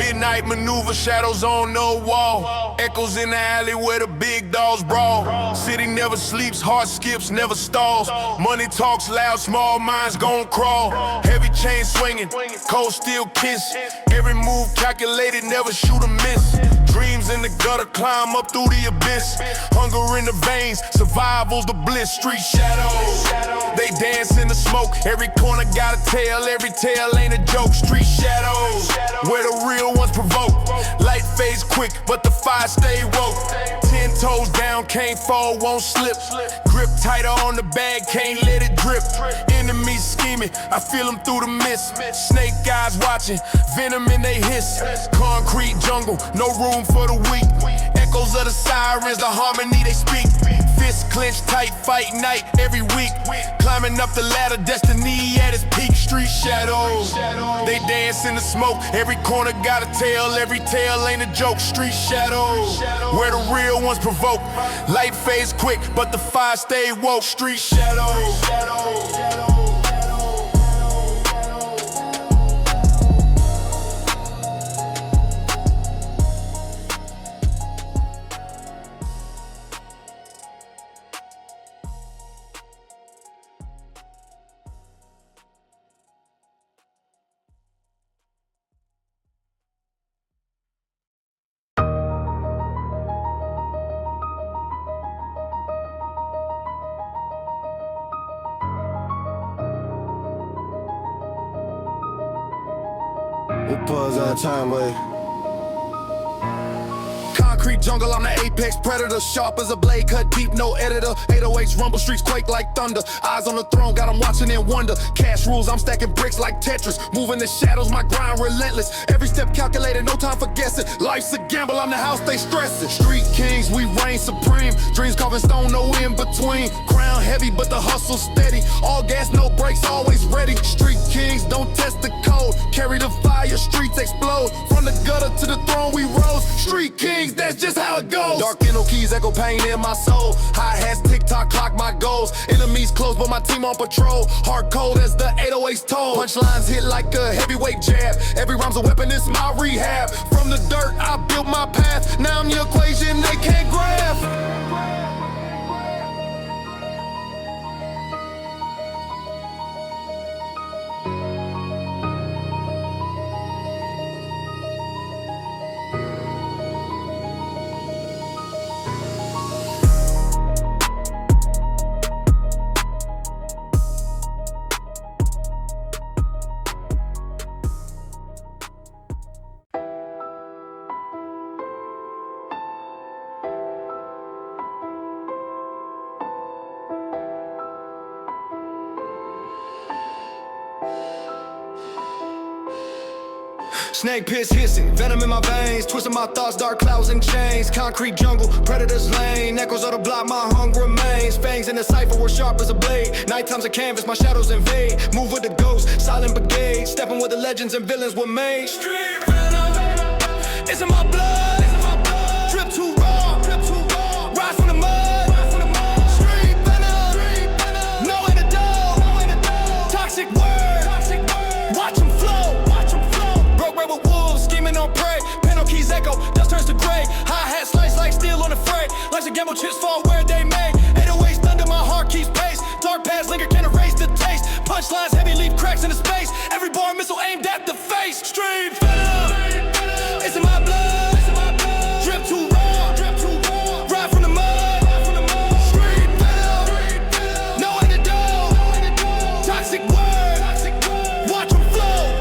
Midnight maneuver, shadows on no wall. Echoes in the alley where the big dogs brawl. City never sleeps, heart skips, never stalls. Money talks loud, small minds gon' crawl. Heavy chain swinging, cold steel kiss. Every move calculated, never shoot or miss. Dreams in the gutter, climb up through the abyss. Hunger in the veins, survival's the bliss. Street shadows, they dance in the smoke. Every corner got a tale, every tale ain't a joke. Street shadows, where the real ones provoke. Light fades quick, but the fire stay woke. 10 toes down, can't fall, won't slip. Grip tighter on the bag, can't let it drip. Enemies scheming, I feel them through the mist. Snake eyes watching, venom in they hiss. Concrete jungle, no room for the weak. Echoes of the sirens, the harmony they speak. Fists clenched tight, fight night every week. Climbing up the ladder, destiny at its peak. Street shadows, they dance in the smoke. Every corner got a tale, every tale ain't a joke. Street shadows, where the real ones provoke. Light fades quick, but the fire stay woke. Street shadows. We'll pause our time, wait. Concrete jungle, I'm the apex predator. Sharp as a blade, cut deep, no editor. 808s rumble, streets quake like thunder. Eyes on the throne, got them watching in wonder. Cash rules, I'm stacking bricks like Tetris. Moving the shadows, my grind relentless. Every step calculated, no time for guessing. Life's a gamble, I'm the house they stressing. Street kings, we reign supreme. Dreams carving stone, no in between. Crown heavy, but the hustle steady. All gas, no brakes, always ready. Street kings, don't test the code. Carry the fire, streets explode. From the gutter to the throne, we rose. Street kings, that's just how it goes. Dark inno keys, echo pain in my soul. Hi-hats, tick-tock, clock my goals. Enemies close, but my team on patrol. Hard cold as the 808's toll. Punchlines hit like a heavyweight jab. Every rhyme's a weapon, it's my rehab. From the dirt, I built my path. Now I'm the equation they can't grab. Snake piss hissing, venom in my veins, twisting my thoughts, dark clouds and chains. Concrete jungle, predators lane, echoes of the block, my hunger remains. Fangs in the cipher, we're sharp as a blade. Nighttime's a canvas, my shadows invade. Move with the ghosts, silent brigade. Stepping where the legends and villains were made. Street venom, it's in my blood. Drip too raw, rise from the mud. Street venom, no antidote. Toxic word, watch them flow. Rebel wolves scheming on prey. Panel keys echo, dust turns to gray. Hi-hat slice like steel on the fray. Life's a gamble, chips fall where they may. 808s thunder, my heart keeps pace. Dark paths linger, can't erase the taste. Punchlines heavy, leave cracks in the space. Every bar missile aimed at the face. Street venom, it's in my blood. Drip too raw, ride from the mud. Street venom, no antidote. Toxic word, watch them flow.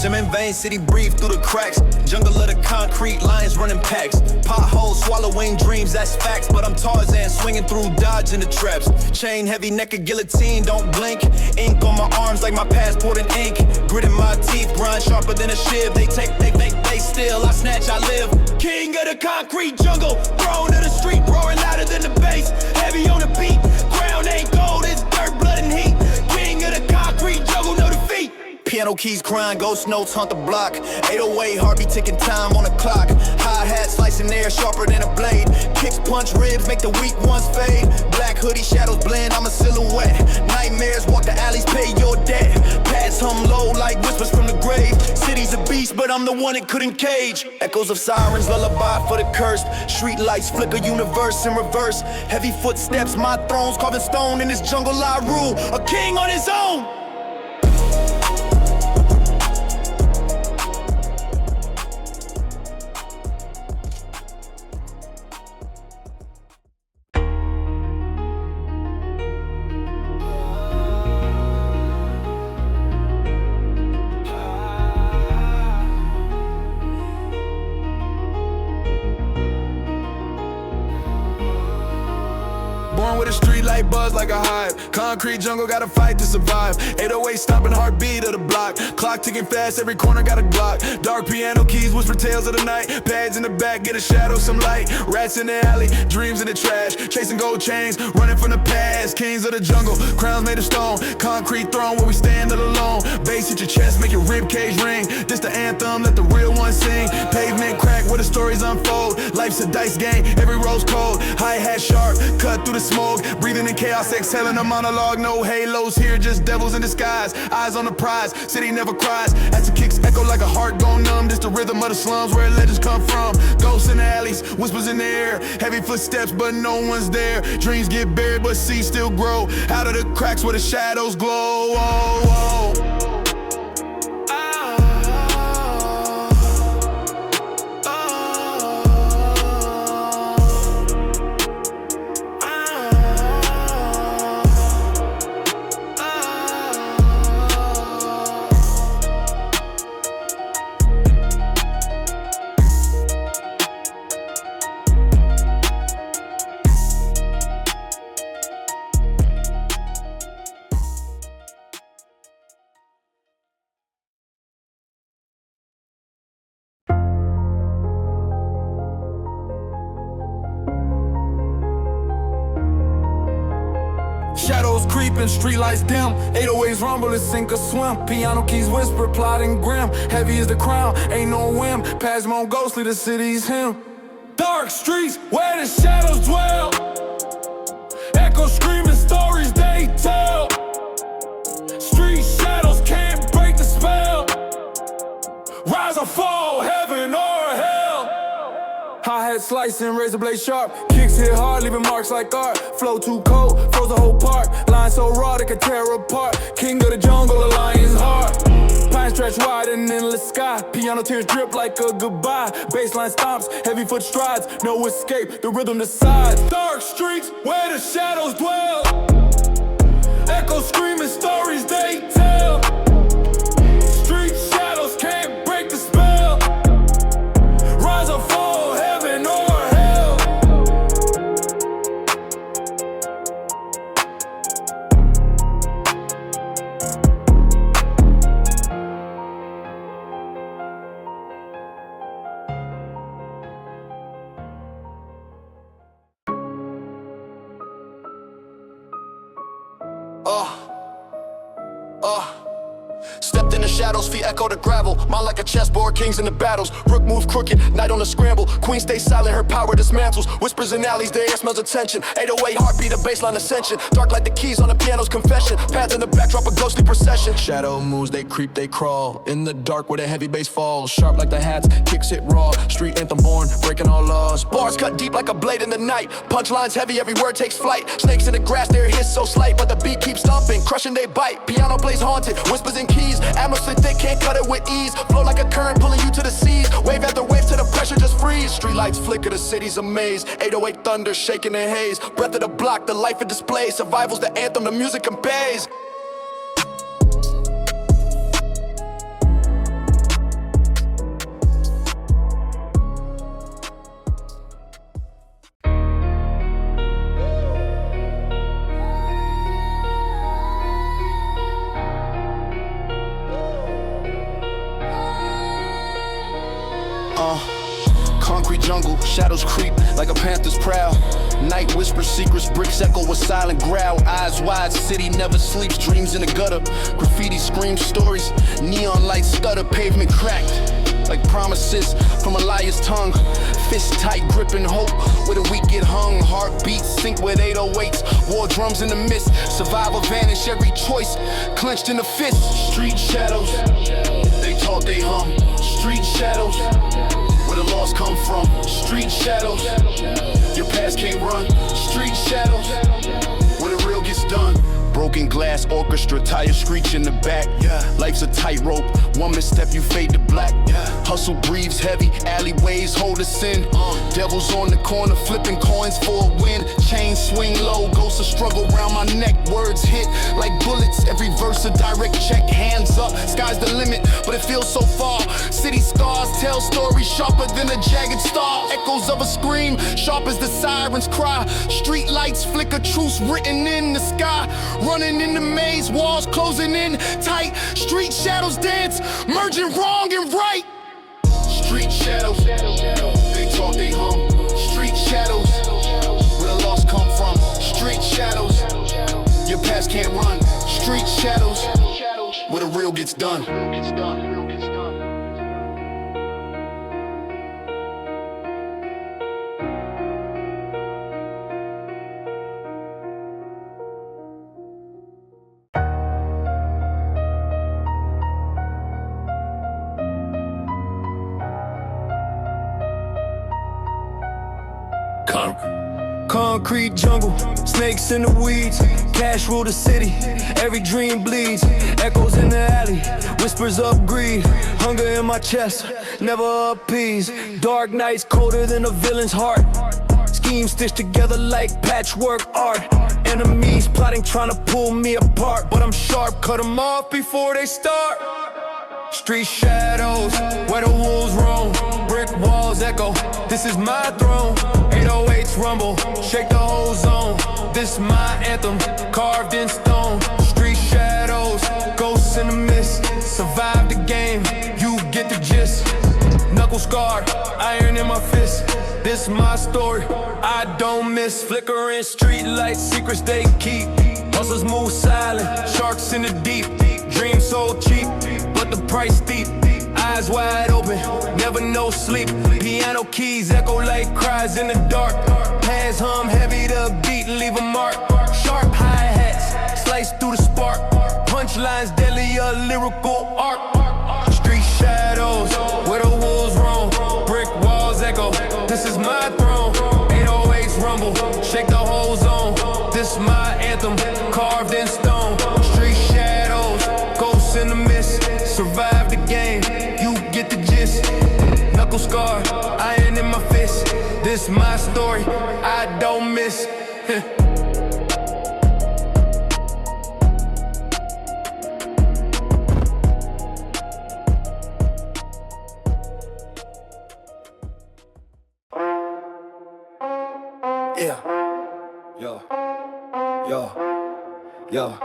Cement vein, city breathe through the cracks. Jungle of the concrete, lions running packs. Potholes, swallowing dreams, that's facts. But I'm Tarzan, swinging through, dodging the traps. Chain heavy, neck of guillotine, don't blink. Ink on my arms like my passport in ink. Grit in my teeth, grind sharper than a shiv. They take, they steal, I snatch, I live. King of the concrete jungle, throne of the street, roaring louder than the bass. Heavy on the beat, ground ain't gold, it's dirt, blood and heat. King of the concrete jungle, no defeat. Piano keys crying, ghost notes haunt the block. 808, heartbeat ticking time on the clock. Hi-hat slicing air sharper than a blade. Kicks punch ribs, make the weak ones fade. Black hoodie, shadows blend, I'm a silhouette. Nightmares walk the alleys, pay your debt. Pads hum low like whispers from the grave. City's a beast, but I'm the one it couldn't cage. Echoes of sirens, lullaby for the cursed. Street lights flicker, universe in reverse. Heavy footsteps, my throne's carving stone. In this jungle I rule, a king on his own. Born with a street light buzz like a hive. Concrete jungle, gotta fight to survive. 808 stomping heartbeat of the block. Clock ticking fast, every corner got a Glock. Dark piano keys, whisper tales of the night. Pads in the back, get a shadow, some light. Rats in the alley, dreams in the trash. Chasing gold chains, running from the past. Kings of the jungle, crowns made of stone. Concrete throne where we stand alone. Bass hit your chest, make your rib cage ring. This the anthem, let the real ones sing. Pavement crack where the stories unfold. Life's a dice game, every roll's cold. Hi-hat sharp, cut through the smoke. Breathing in chaos, exhaling a monologue. No halos here, just devils in disguise. Eyes on the prize, city never cries. As the kicks echo like a heart gone numb. This the rhythm of the slums where legends come from. Ghosts in the alleys, whispers in the air. Heavy footsteps, but no one's there. Dreams get buried, but seeds still grow. Out of the cracks where the shadows glow. Oh, oh. Shadows creeping, streetlights dim. 808s rumble, it's sink or swim. Piano keys whisper, plotting grim. Heavy as the crown, ain't no whim. Pasmo ghostly, the city's him. Dark streets where the shadows dwell. Echo screaming stories they tell. Street shadows can't break the spell. Rise or fall, heaven or hell. Hi-hat slicing, razor blade sharp. Kicks hit hard, leaving marks like art. Flow too cold, froze the whole park. Line so raw they could tear apart. King of the jungle, a lion's heart. Pine stretch wide in endless sky. Piano tears drip like a goodbye. Bassline stomps, heavy foot strides. No escape, the rhythm decides. Dark streets where the shadows dwell. Echo screaming stories they tell. Street shadows can't break the spell. Rise or fall, heaven or hell. Stepped in the shadows, feet echo the gravel. Mind like a chessboard, kings in the battles. Rook move crooked, night on the scramble. Queen stays silent, her power dismantles. Whispers in alleys, the air smells of tension. 808 heartbeat, a baseline ascension. Dark like the keys on the piano's confession. Pads in the backdrop, a ghostly procession. Shadow moves, they creep, they crawl. In the dark where the heavy bass falls. Sharp like the hats, kicks hit raw. Street anthem born, breaking all laws. Bars cut deep like a blade in the night. Punchlines heavy, every word takes flight. Snakes in the grass, their hiss so slight. But the beat keeps stomping, crushing they bite. Piano plays haunted, whispers in keys. Ammo slit thick, can't cut it with ease. Flow like a current pulling you to the seas. Wave after wave till the pressure just freeze. Streetlights flicker, the city's a maze. 808 thunder shaking the haze. Breath of the block, the life it displays. Survival's the anthem, the music conveys. jungle, shadows creep like a panther's prowl. Night whispers secrets, bricks echo with silent growl. Eyes wide, city never sleeps, dreams in the gutter. Graffiti screams stories, neon lights stutter, pavement cracked like promises from a liar's tongue. Fist tight, gripping hope where the weak get hung. Heartbeats sink with 808s, war drums in the mist. Survival vanish, every choice clenched in the fist. Street shadows, they talk, they hum. Street shadows, where the lost come from. Street shadows, your past can't run. Street shadows, where the real gets done. Broken glass orchestra, tires screech in the back. Life's a tightrope, one misstep you fade to black. Hustle breathes heavy, alleyways hold us in. Devils on the corner, flipping coins for a win. Chain swing low, ghosts of struggle round my neck. Words hit like bullets, every verse a direct check. Hands up, sky's the limit, but it feels so far. City scars tell stories sharper than a jagged star. Echoes of a scream, sharp as the siren's cry. Street lights flicker, truths written in the sky. Running in the maze, walls closing in tight. Street shadows dance, merging wrong and right. Street shadows, they talk, they hum. Street shadows, where the lost come from. Street shadows, your past can't run. Street shadows, where the real gets done. Concrete jungle, snakes in the weeds. Cash rule the city, every dream bleeds. Echoes in the alley, whispers of greed. Hunger in my chest, never appeased. Dark nights colder than a villain's heart. Schemes stitched together like patchwork art. Enemies plotting, trying to pull me apart. But I'm sharp, cut them off before they start. Street shadows, where the wolves roam. Brick walls echo, this is my throne. 808s rumble, shake the whole zone. This my anthem, carved in stone. Street shadows, ghosts in the mist. Survive the game, you get the gist. Knuckle scarred, iron in my fist. This my story, I don't miss. Flickering street lights, secrets they keep. Hustlers move silent, sharks in the deep. Dreams so cheap, but the price steep. Eyes wide open, never no sleep. Piano keys echo like cries in the dark. Hands hum heavy, the beat leave a mark. Sharp hi-hats, slice through the spark. Punchlines deadly, a lyrical art. Street shadows, where the wolves roam. Brick walls echo, this is my throne. 808s rumble, shake the whole zone. This my anthem, carved in stone. Street shadows, ghosts in the mist. Survive the game, you get the gist. Knuckle scar, iron in my fist. This my story, I don't miss. Yeah. Yo. Yo. Yo.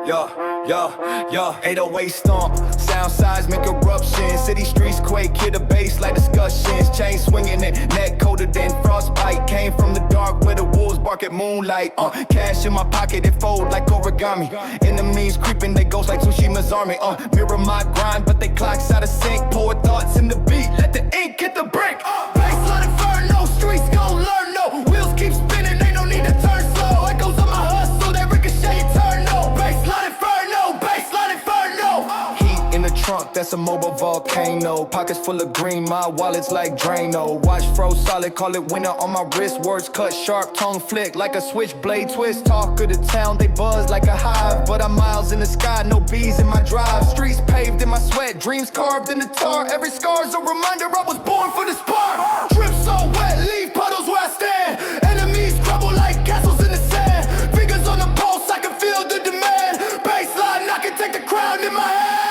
Yo. Yo. Yo. 808 stomp, sound seismic eruption. City streets quake, hear the bass like discussions. Chain swinging it, neck colder than frostbite. Came from the dark where the wolves bark at moonlight. Cash in my pocket, it fold like origami. Enemies creeping, they ghost like Tsushima's army. Mirror my grind, but they clocks out of sync. Pour thoughts in the beat, let the ink hit the brick. Baseline inferno, streets gon' learn no. Wheels keep spinning, ain't no need to turn slow. Echoes of my hustle, that ricochet eternal. Baseline inferno, baseline inferno. Heat in the trunk, that's a mobile volcano. Pockets full of green, my wallet's like Drano. Watch froze solid, call it winter on my wrist. Words cut sharp, tongue flick like a switchblade twist. Talk of the town, they buzz like a hive. But I'm miles in the sky, no bees in my drive. Streets paved in my sweat, dreams carved in the tar. Every scar's a reminder I was born for the spark. Drip so wet, leave puddles where I stand. Enemies crumble like castles in the sand. Fingers on the pulse, I can feel the demand. Baseline, I can take the crown in my hand.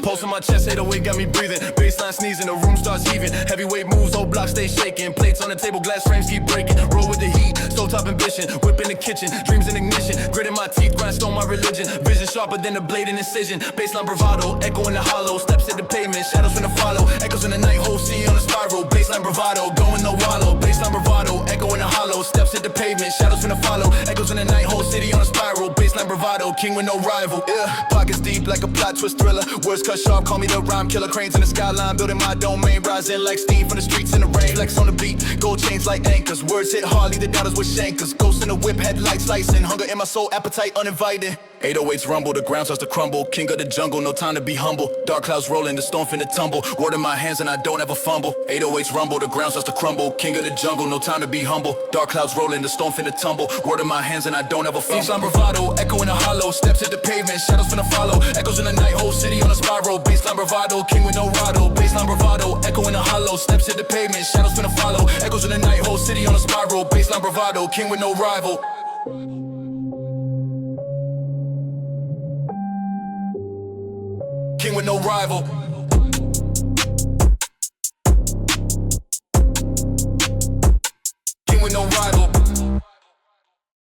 Pulse on my chest, 808 got me breathing. Baseline sneezing, the room starts heaving. Heavyweight moves, whole block stay shaking. Plates on the table, glass frames keep breaking. Roll with the heat, stovetop ambition. Whip in the kitchen, dreams in ignition. Grit in my teeth, grindstone my religion. Vision sharper than a blade in incision. Baseline bravado, echo in the hollow. Steps at the pavement, shadows finna follow. Echoes in the night, whole sea on a spiral. Baseline bravado, going no wallow. Baseline bravado, echo in the hollow. Steps at the pavement, shadows finna follow. Echoes in the night, whole city on a spiral. Baseline bravado, king with no rival. Yeah, pockets deep like a plot twist thriller. Words cut sharp, call me the rhyme killer. Cranes in the skyline, building my domain. Rising like steam from the streets in the rain. Flex on the beat, gold chains like anchors. Words hit hard, leave the doubters with shankers. Ghost in the whip, headlights slicing. Hunger in my soul, appetite uninvited. 808s rumble, the ground starts to crumble. King of the jungle, no time to be humble. Dark clouds rolling, the storm finna tumble. Word in my hands and I don't ever fumble. 808s rumble, the ground starts to crumble. King of the jungle, no time to be humble. Dark clouds rolling, the storm finna tumble. Word in my hands and I don't ever fumble. Baseline bravado, echo in the hollow. Steps at the pavement, shadows finna follow. Echoes in the night, whole city on a spiral. Baseline bravado, king with no rival. Baseline bravado, echo in the hollow. Steps at the pavement, shadows finna follow. Echoes in the night, whole city on a spiral. Baseline bravado, king with no rival. King with no rival.